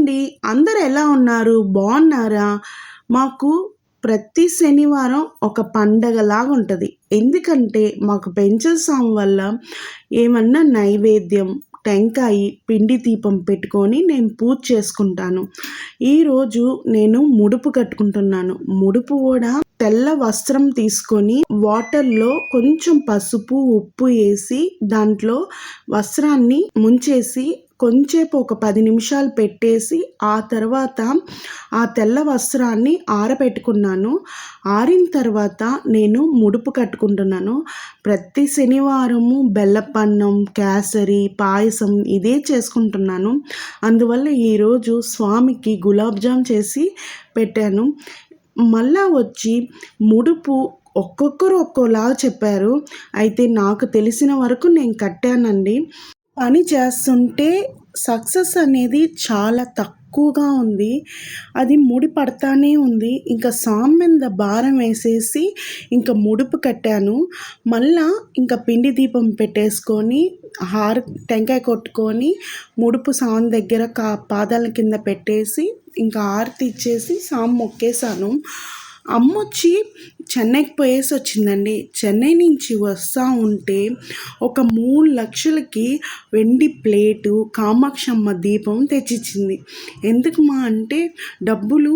అండి. అందరూ ఎలా ఉన్నారు? బావున్నారా? మాకు ప్రతి శనివారం ఒక పండగలాగా ఉంటది. ఎందుకంటే మాకు పెంచల స్వామి వల్ల ఏమన్నా నైవేద్యం, టెంకాయి, పిండి దీపం పెట్టుకొని నేను పూజ చేసుకుంటాను. ఈరోజు నేను ముడుపు కట్టుకుంటున్నాను. ముడుపు గూడా తెల్ల వస్త్రం తీసుకొని వాటర్‌లో కొంచెం పసుపు, ఉప్పు ఏసి దాంట్లో వస్త్రాన్ని ముంచేసి కొంచేపు ఒక 10 నిమిషాలు పెట్టేసి ఆ తర్వాత ఆ తెల్ల వస్త్రాన్ని ఆరబెట్టుకున్నాను. ఆరిన తర్వాత నేను ముడుపు కట్టుకుంటున్నాను. ప్రతి శనివారము బెల్లపన్నం, కేసరి, పాయసం ఇదే చేసుకుంటున్నాను. అందువల్ల ఈరోజు స్వామికి గులాబ్ జామ్ చేసి పెట్టాను. మళ్ళా వచ్చి ముడుపు ఒక్కొక్కరు ఒక్కోలాగా చెప్పారు. అయితే నాకు తెలిసిన వరకు నేను కట్టానండి. పని చేస్తుంటే సక్సెస్ అనేది చాలా తక్కువగా ఉంది. అది ముడి పడతానే ఉంది. ఇంకా స్వామి మీద భారం వేసేసి ఇంకా ముడుపు కట్టాను. మళ్ళా ఇంకా పిండి దీపం పెట్టేసుకొని టెంకాయ కొట్టుకొని ముడుపు స్వామి దగ్గర పాదాల కింద పెట్టేసి ఇంకా హారతి ఇచ్చేసి స్వామి మొక్కేసాను. అమ్మొచ్చి చెన్నైకి పోయేసి వచ్చిందండి. చెన్నై నుంచి వస్తూ ఉంటే ఒక 3,00,000కి వెండి ప్లేటు, కామాక్షమ్మ దీపం తెచ్చిచ్చింది. ఎందుకుమా అంటే డబ్బులు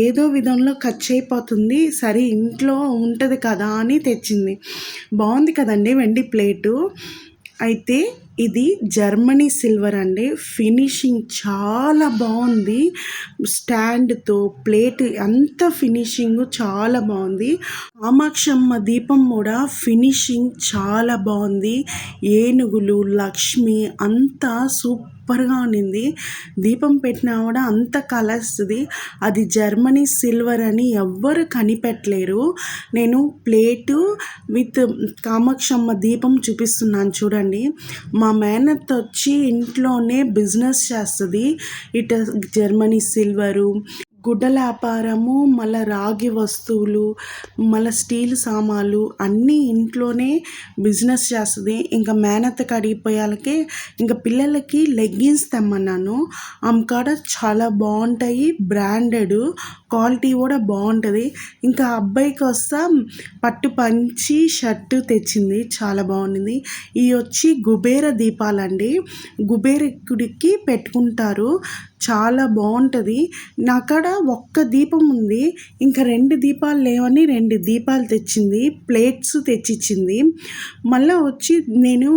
ఏదో విధంలో ఖర్చు అయిపోతుంది, సరే ఇంట్లో ఉంటుంది కదా అని తెచ్చింది. బాగుంది కదండి వెండి ప్లేటు. అయితే ఇది జర్మనీ సిల్వర్ అండి. ఫినిషింగ్ చాలా బాగుంది. స్టాండ్తో ప్లేట్ అంత ఫినిషింగ్ చాలా బాగుంది. కామాక్షమ్మ దీపం కూడా ఫినిషింగ్ చాలా బాగుంది. ఏనుగులు, లక్ష్మి అంతా సూపర్గా ఉన్నింది. దీపం పెట్టినా కూడా అంత కలర్స్ది. అది జర్మనీ సిల్వర్ అని ఎవ్వరు కనిపెట్టలేరు. నేను ప్లేటు విత్ కామాక్షమ్మ దీపం చూపిస్తున్నాను చూడండి. మా మేనత్త వచ్చి ఇంట్లోనే బిజినెస్ చేస్తుంది. ఇటు జర్మనీ సిల్వరు, గుడ్డల వ్యాపారము, మళ్ళీ రాగి వస్తువులు, మళ్ళీ స్టీల్ సామాన్లు అన్నీ ఇంట్లోనే బిజినెస్ చేస్తుంది. ఇంకా మేనత్తకి అడిగిపోయాలకి ఇంకా పిల్లలకి లెగ్గిన్స్ తెమ్మన్నాను. ఆమె కాడ చాలా బాగుంటాయి, బ్రాండెడ్ క్వాలిటీ కూడా బాగుంటుంది. ఇంకా అబ్బాయికి వస్తా పట్టు పంచి షర్టు తెచ్చింది, చాలా బాగుంది. ఇవి వచ్చి కుబేర దీపాలండి. కుబేరుడికి పెట్టుకుంటారు, చాలా బాగుంటుంది. నా కాడ ఒక్క దీపం ఉంది, ఇంకా 2 దీపాలు లేవని 2 దీపాలు తెచ్చింది, ప్లేట్స్ తెచ్చిచ్చింది. మళ్ళీ వచ్చి నేను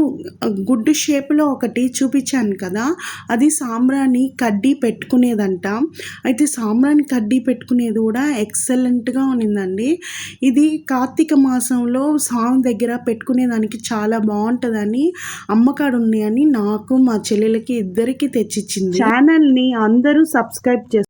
గుడ్డు షేప్లో ఒకటి చూపించాను కదా, అది సాంబ్రాణి కడ్డీ పెట్టుకునేదంట. అయితే సాంబ్రాణి కడ్డీ పెట్టుకునేది కూడా ఎక్సలెంట్గా ఉన్నిందండి. ఇది కార్తీక మాసంలో స్వామి దగ్గర పెట్టుకునేదానికి చాలా బాగుంటుందని అమ్మకాడు ఉన్నాయని నాకు మా చెల్లెలకి ఇద్దరికి తెచ్చిచ్చింది. ఛానల్ని అందరూ సబ్స్క్రైబ్ చేస్తారు.